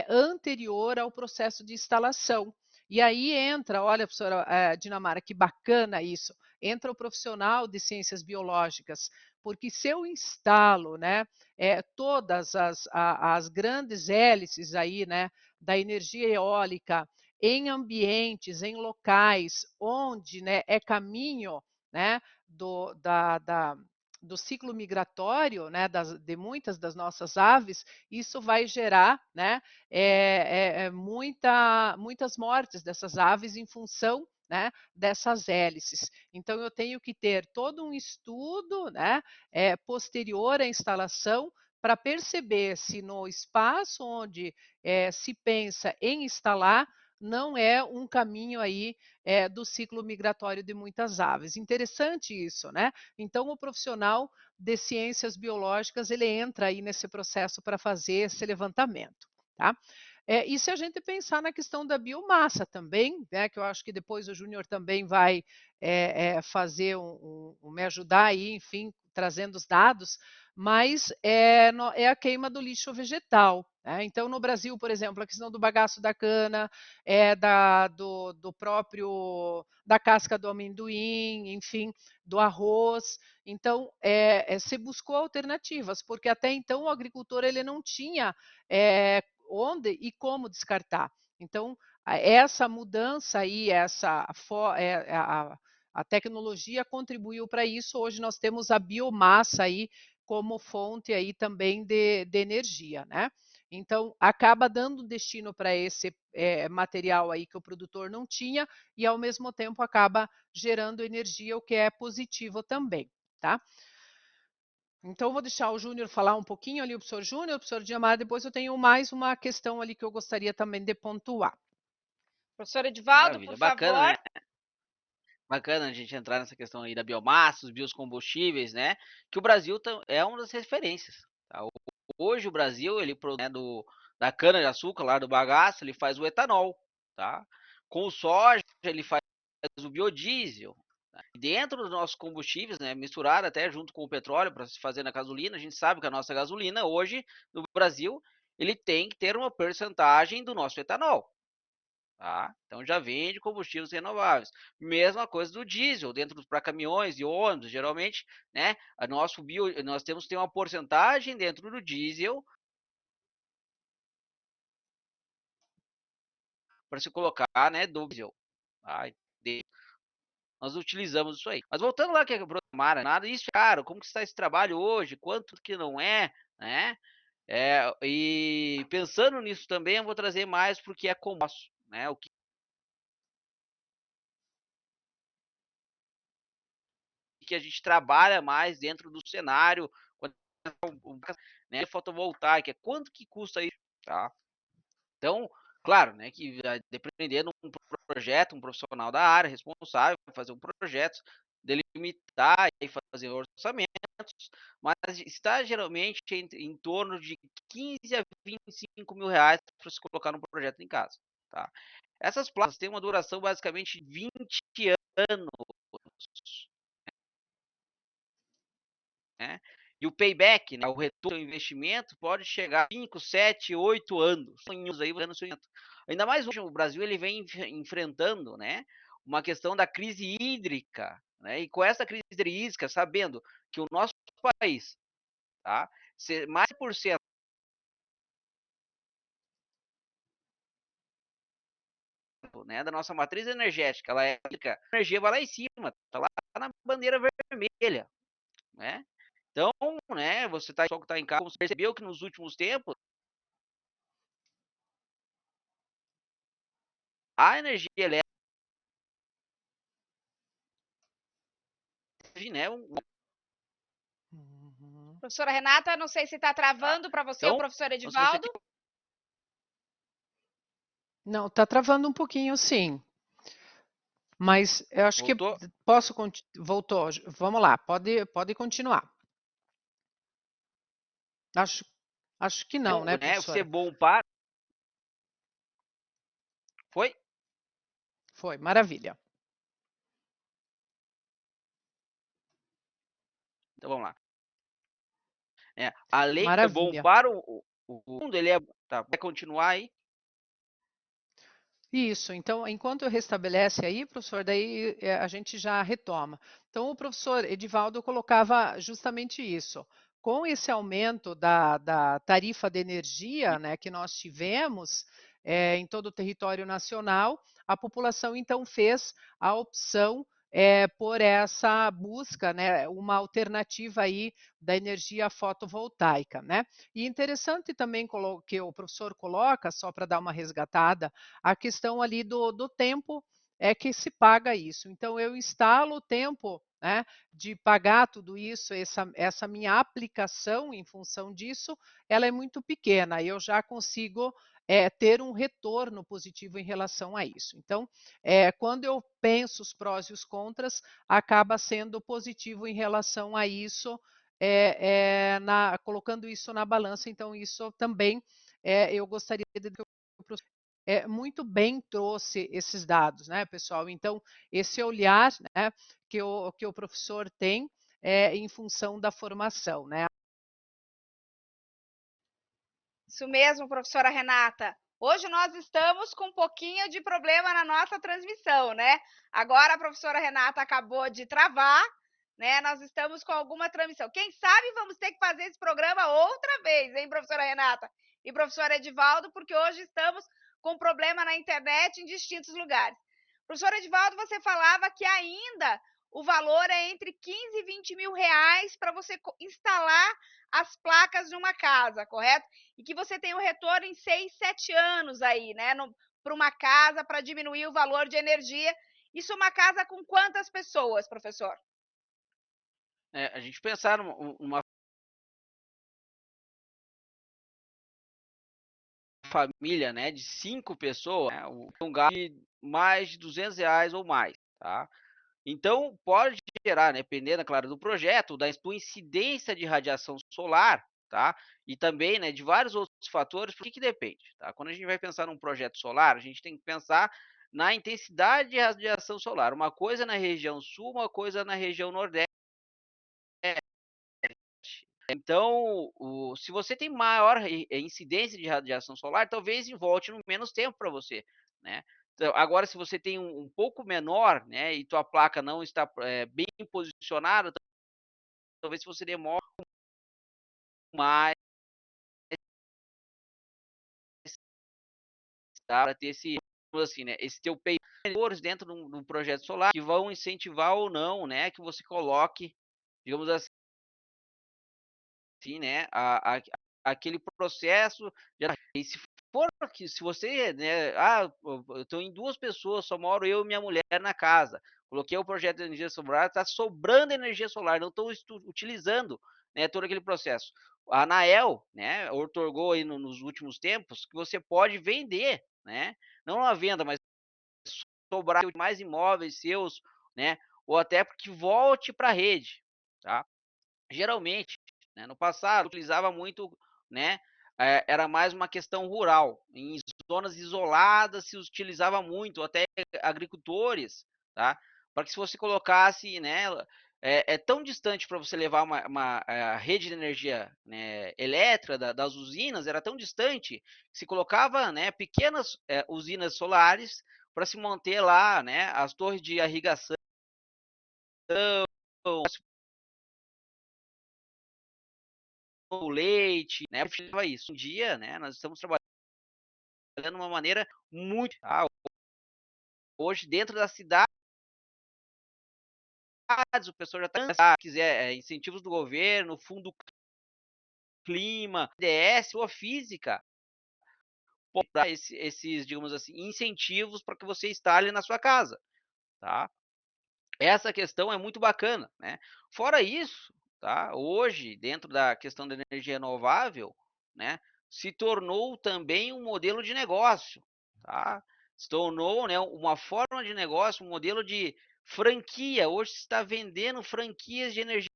anterior ao processo de instalação. E aí entra, olha, professora Dinamara, que bacana isso, entra o profissional de ciências biológicas, porque se eu instalo, né, todas as grandes hélices aí, né, da energia eólica em ambientes, em locais onde, né, é caminho, né, do ciclo migratório, né, de muitas das nossas aves, isso vai gerar, né, muitas mortes dessas aves em função, né, dessas hélices. Então, eu tenho que ter todo um estudo, né, posterior à instalação para perceber se no espaço onde se pensa em instalar não é um caminho aí do ciclo migratório de muitas aves. Interessante isso, né? Então, o profissional de ciências biológicas, ele entra aí nesse processo para fazer esse levantamento, tá? E se a gente pensar na questão da biomassa também, né, que eu acho que depois o Júnior também vai fazer me ajudar aí, enfim, trazendo os dados, mas é a queima do lixo vegetal. Né? Então, no Brasil, por exemplo, a questão do bagaço da cana, do próprio da casca do amendoim, enfim, do arroz. Então, se buscou alternativas, porque até então o agricultor ele não tinha onde e como descartar. Então, essa mudança aí, a tecnologia contribuiu para isso. Hoje nós temos a biomassa aí como fonte aí também de energia, né? Então, acaba dando destino para esse material aí que o produtor não tinha e, ao mesmo tempo, acaba gerando energia, o que é positivo também, tá? Então, vou deixar o Júnior falar um pouquinho ali, o professor Júnior, o professor Diamar, depois eu tenho mais uma questão ali que eu gostaria também de pontuar. Professor Edivaldo, Maravilha, por bacana, favor. né? Bacana a gente entrar nessa questão aí da biomassa, os biocombustíveis, né? Que o Brasil é uma das referências. Tá? Hoje o Brasil, ele produz, né, da cana de açúcar, lá do bagaço, ele faz o etanol, tá? Com o soja, ele faz o biodiesel. Tá? Dentro dos nossos combustíveis, né, misturado até junto com o petróleo para se fazer na gasolina, a gente sabe que a nossa gasolina hoje no Brasil, ele tem que ter uma percentagem do nosso etanol. Tá? Então já vem de combustíveis renováveis. Mesma coisa do diesel, dentro para caminhões e ônibus, geralmente, né? Nós temos que ter uma porcentagem dentro do diesel para se colocar, né, do diesel. Tá? Nós utilizamos isso aí. Mas voltando lá que é programar, nada isso, cara, como que está esse trabalho hoje? Quanto que não é, né? E pensando nisso também, eu vou trazer mais porque é como, né? O que a gente trabalha mais dentro do cenário, né, fotovoltaica, quanto que custa isso, tá? Então, claro, né, que dependendo de um projeto, um profissional da área responsável vai fazer um projeto, delimitar e fazer orçamentos, mas está geralmente em torno de 15 a 25 mil reais para se colocar no projeto em casa, tá? Essas placas têm uma duração basicamente de 20 anos, né? E o payback, né, o retorno do investimento, pode chegar a 5, 7, 8 anos. Aí, ainda mais hoje, o Brasil ele vem enfrentando, né, uma questão da crise hídrica. Né, e com essa crise hídrica, sabendo que o nosso país, tá, mais por cento, né, da nossa matriz energética, ela a energia vai lá em cima, tá lá na bandeira vermelha, né? Então, né, você tá, só que tá em casa, você percebeu que nos últimos tempos a energia elétrica, né, Uhum. Professora Renata, não sei se está tá? travando para você ou Então, professor se você Edivaldo. tem... Não, está travando um pouquinho, sim. Mas eu acho que Voltou? posso voltou. Vamos lá, pode continuar. Acho que não, né, Né, ser professora? bom para... Foi? Foi, maravilha. Então vamos lá. Além de ser bom Maravilha. para o mundo, ele é... Tá, vai continuar aí? Isso, então, enquanto restabelece aí, professor, daí a gente já retoma. Então, o professor Edivaldo colocava justamente isso. Com esse aumento da tarifa de energia, né, que nós tivemos em todo o território nacional, a população então fez a opção por essa busca, né, uma alternativa aí da energia fotovoltaica, né? E interessante também que o professor coloca, só para dar uma resgatada, a questão ali do tempo é que se paga isso. Então, eu instalo o tempo, né, de pagar tudo isso, essa minha aplicação em função disso, ela é muito pequena, eu já consigo ter um retorno positivo em relação a isso. Então, quando eu penso os prós e os contras, acaba sendo positivo em relação a isso, colocando isso na balança. Então, isso também eu gostaria de que o muito bem trouxe esses dados, né, pessoal? Então, esse olhar, né, que o professor tem em função da formação, né? Isso mesmo, professora Renata. Hoje nós estamos com um pouquinho de problema na nossa transmissão, né? Agora a professora Renata acabou de travar, né? Nós estamos com alguma transmissão. Quem sabe vamos ter que fazer esse programa outra vez, hein, professora Renata? E professor Edivaldo, porque hoje estamos com problema na internet em distintos lugares. Professor Edivaldo, você falava que ainda o valor é entre 15 e 20 mil reais para você instalar as placas de uma casa, correto? E que você tem um retorno em 6, 7 anos aí, né? Para uma casa, para diminuir o valor de energia. Isso é uma casa com quantas pessoas, professor? A gente pensar numa família, né, de 5 pessoas, né, um gasto de mais de R$ 200 ou mais, tá? Então, pode gerar, né, dependendo, claro, do projeto, da tua incidência de radiação solar, tá? E também, né, de vários outros fatores, por que depende, tá? Quando a gente vai pensar num projeto solar, a gente tem que pensar na intensidade de radiação solar. Uma coisa na região sul, uma coisa na região nordeste. Então, se você tem maior incidência de radiação solar, talvez volte no menos tempo para você, né? Então, agora, se você tem um pouco menor, né, e tua placa não está bem posicionada, talvez você demore mais para ter esse, assim, né, esse teu payload dentro de um projeto solar que vão incentivar ou não, né, que você coloque, digamos assim, né, aquele processo de... E se for que, se você, né, eu estou em 2 pessoas, só moro eu e minha mulher na casa, coloquei o projeto de energia solar, está sobrando energia solar, não estou utilizando, né, todo aquele processo. A Anael, né, outorgou aí nos últimos tempos que você pode vender, né, não a venda, mas sobrar mais imóveis seus, né, ou até porque volte para a rede, tá? Geralmente, né, no passado, utilizava muito, né, era mais uma questão rural. Em zonas isoladas se utilizava muito, até agricultores, tá? Para que se você colocasse, né, é tão distante para você levar uma rede de energia, né, elétrica das usinas, era tão distante que se colocava, né, pequenas usinas solares para se manter lá, né, as torres de irrigação, o leite, né? Isso. Um dia, né? Nós estamos trabalhando de uma maneira muito... hoje, dentro da cidade, o pessoal já está... quiser incentivos do governo, fundo clima, DS ou a física, pode dar esses, digamos assim, incentivos para que você instale na sua casa, tá? Essa questão é muito bacana, né? Fora isso, tá? Hoje, dentro da questão da energia renovável, né, se tornou também um modelo de negócio, tá? se tornou, né, uma forma de negócio, um modelo de franquia. Hoje se está vendendo franquias de energia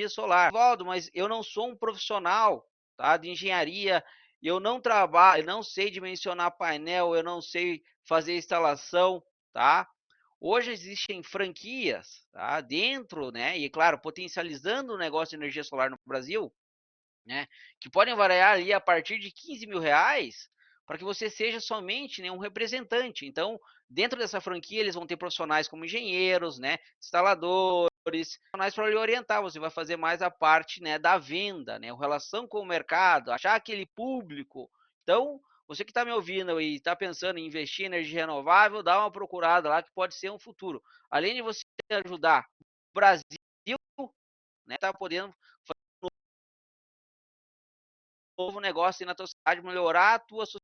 solar. Valdo, mas eu não sou um profissional, tá, de engenharia, eu não trabalho, eu não sei dimensionar painel, eu não sei fazer instalação, tá? Hoje existem franquias, tá, dentro, né, e claro, potencializando o negócio de energia solar no Brasil, né, que podem variar ali a partir de R$ 15.000 para que você seja somente, né, um representante. Então, dentro dessa franquia, eles vão ter profissionais como engenheiros, né, instaladores, profissionais para lhe orientar. Você vai fazer mais a parte, né, da venda, né, a relação com o mercado, achar aquele público. Então, você que está me ouvindo e está pensando em investir em energia renovável, dá uma procurada lá que pode ser um futuro. Além de você ajudar o Brasil, né, tá podendo novo negócio na tua cidade, melhorar a tua sociedade.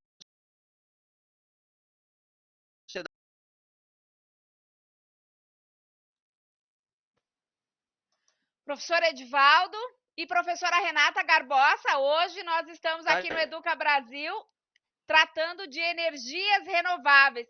Professor Edivaldo e professora Renata Garbosa, hoje nós estamos aqui no Educa Brasil tratando de energias renováveis.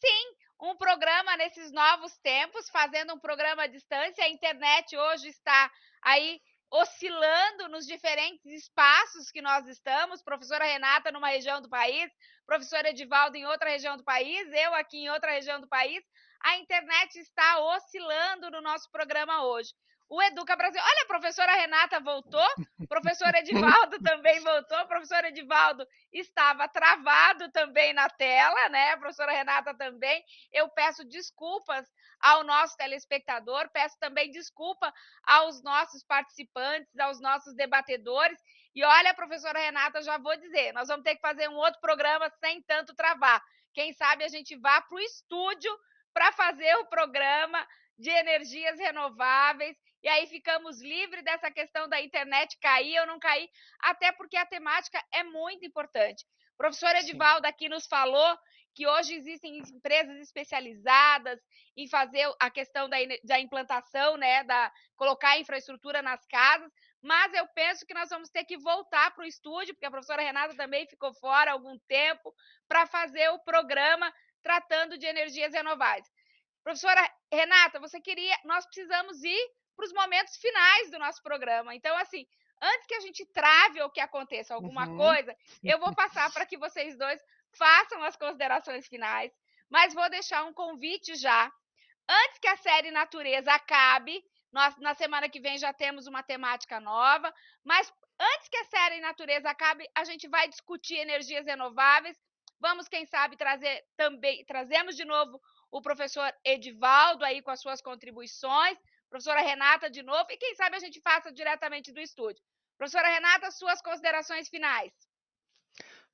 Sim, um programa nesses novos tempos, fazendo um programa à distância. A internet hoje está aí oscilando nos diferentes espaços que nós estamos. Professora Renata numa região do país, professor Edivaldo em outra região do país, eu aqui em outra região do país. A internet está oscilando no nosso programa hoje. O Educa Brasil. Olha, a professora Renata voltou, professor Edivaldo também voltou, professor Edivaldo estava travado também na tela, né? A professora Renata também. Eu peço desculpas ao nosso telespectador, peço também desculpa aos nossos participantes, aos nossos debatedores. E olha, professora Renata, já vou dizer, nós vamos ter que fazer um outro programa sem tanto travar. Quem sabe a gente vá para o estúdio para fazer o programa de energias renováveis e aí ficamos livres dessa questão da internet cair ou não cair, até porque a temática é muito importante. O professor Edivaldo aqui nos falou que hoje existem empresas especializadas em fazer a questão da implantação, né, colocar a infraestrutura nas casas, mas eu penso que nós vamos ter que voltar para o estúdio, porque a professora Renata também ficou fora há algum tempo, para fazer o programa tratando de energias renováveis. Professora Renata, nós precisamos ir para os momentos finais do nosso programa. Então, assim, antes que a gente trave ou que aconteça alguma coisa, eu vou passar para que vocês dois façam as considerações finais, mas vou deixar um convite já. Antes que a série Natureza acabe, nós, na semana que vem já temos uma temática nova, mas antes que a série Natureza acabe, a gente vai discutir energias renováveis. Vamos, quem sabe, trazemos de novo o professor Edivaldo aí com as suas contribuições, professora Renata de novo, e quem sabe a gente faça diretamente do estúdio. Professora Renata, suas considerações finais.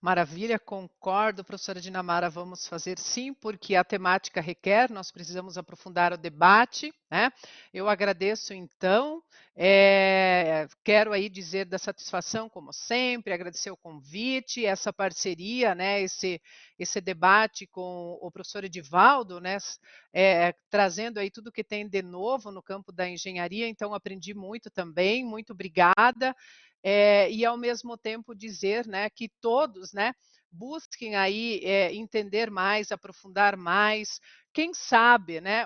Maravilha, concordo, professora Dinamara, vamos fazer sim, porque a temática requer, nós precisamos aprofundar o debate, né? Eu agradeço então, quero aí dizer da satisfação, como sempre, agradecer o convite, essa parceria, né? Esse debate com o professor Edivaldo, né? Trazendo aí tudo que tem de novo no campo da engenharia, então aprendi muito também, muito obrigada. E ao mesmo tempo dizer, né, que todos, né, busquem aí entender mais, aprofundar mais. Quem sabe, né,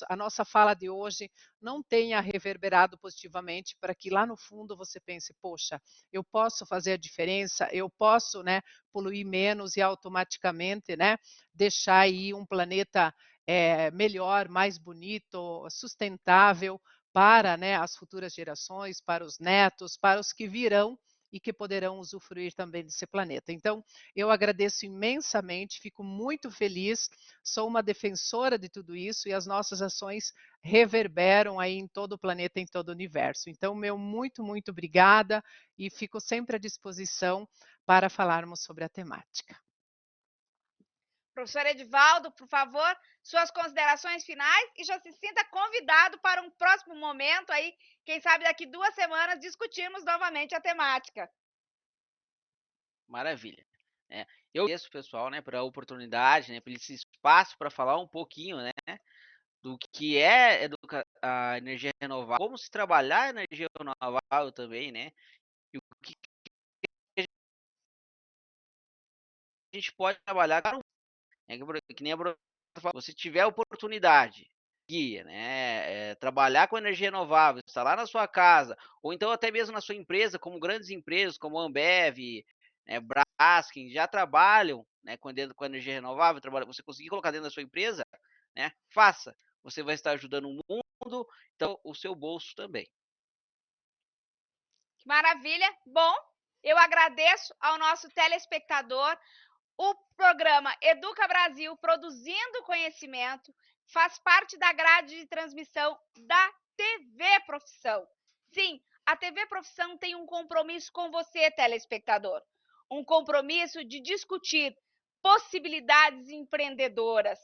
a nossa fala de hoje não tenha reverberado positivamente para que lá no fundo você pense, poxa, eu posso fazer a diferença, eu posso, né, poluir menos e automaticamente, né, deixar aí um planeta melhor, mais bonito, sustentável, para, né, as futuras gerações, para os netos, para os que virão e que poderão usufruir também desse planeta. Então, eu agradeço imensamente, fico muito feliz, sou uma defensora de tudo isso e as nossas ações reverberam aí em todo o planeta, em todo o universo. Então, meu muito, muito obrigada e fico sempre à disposição para falarmos sobre a temática. Professor Edivaldo, por favor, suas considerações finais e já se sinta convidado para um próximo momento aí, quem sabe daqui 2 semanas discutirmos novamente a temática. Maravilha. Eu agradeço, pessoal, né, pela oportunidade, né, por esse espaço para falar um pouquinho, né, do que é a energia renovável, como se trabalhar a energia renovável também, né, e o que a gente pode trabalhar. É que nem a professora falou, se tiver oportunidade, guia, né, trabalhar com energia renovável, instalar na sua casa, ou então até mesmo na sua empresa, como grandes empresas, como a Ambev, Braskem, já trabalham, né, com energia renovável, você conseguir colocar dentro da sua empresa, né, faça. Você vai estar ajudando o mundo, então o seu bolso também. Que maravilha! Bom, eu agradeço ao nosso telespectador. O programa Educa Brasil, produzindo conhecimento, faz parte da grade de transmissão da TV Profissão. Sim, a TV Profissão tem um compromisso com você, telespectador. Um compromisso de discutir possibilidades empreendedoras,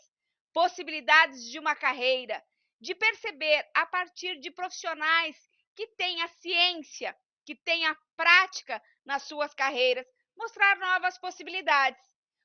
possibilidades de uma carreira, de perceber a partir de profissionais que têm a ciência, que têm a prática nas suas carreiras, mostrar novas possibilidades.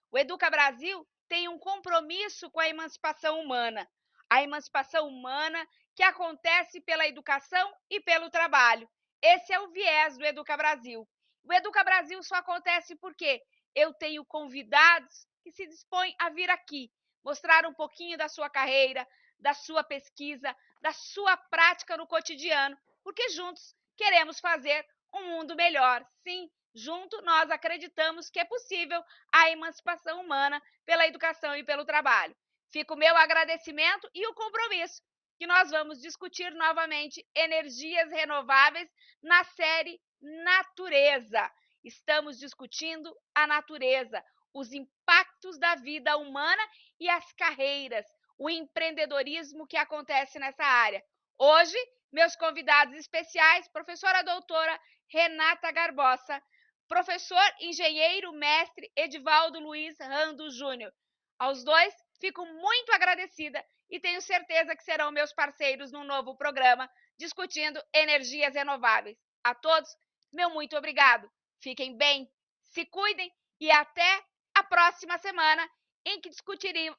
O Educa Brasil tem um compromisso com a emancipação humana. A emancipação humana que acontece pela educação e pelo trabalho. Esse é o viés do Educa Brasil. O Educa Brasil só acontece porque eu tenho convidados que se dispõem a vir aqui, mostrar um pouquinho da sua carreira, da sua pesquisa, da sua prática no cotidiano, porque juntos queremos fazer um mundo melhor. Sim, junto nós acreditamos que é possível a emancipação humana pela educação e pelo trabalho. Fica o meu agradecimento e o compromisso que nós vamos discutir novamente energias renováveis na série Natureza. Estamos discutindo a natureza, os impactos da vida humana e as carreiras, o empreendedorismo que acontece nessa área. Hoje, meus convidados especiais, professora doutora Renata Garbosa, professor engenheiro mestre Edivaldo Luiz Rando Júnior. Aos dois, fico muito agradecida e tenho certeza que serão meus parceiros num novo programa discutindo energias renováveis. A todos, meu muito obrigado. Fiquem bem, se cuidem e até a próxima semana em que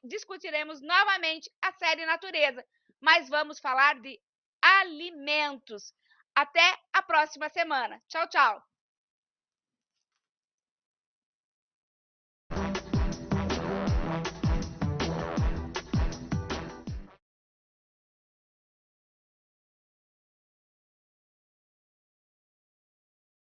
discutiremos novamente a série Natureza, mas vamos falar de alimentos. Até a próxima semana. Tchau, tchau.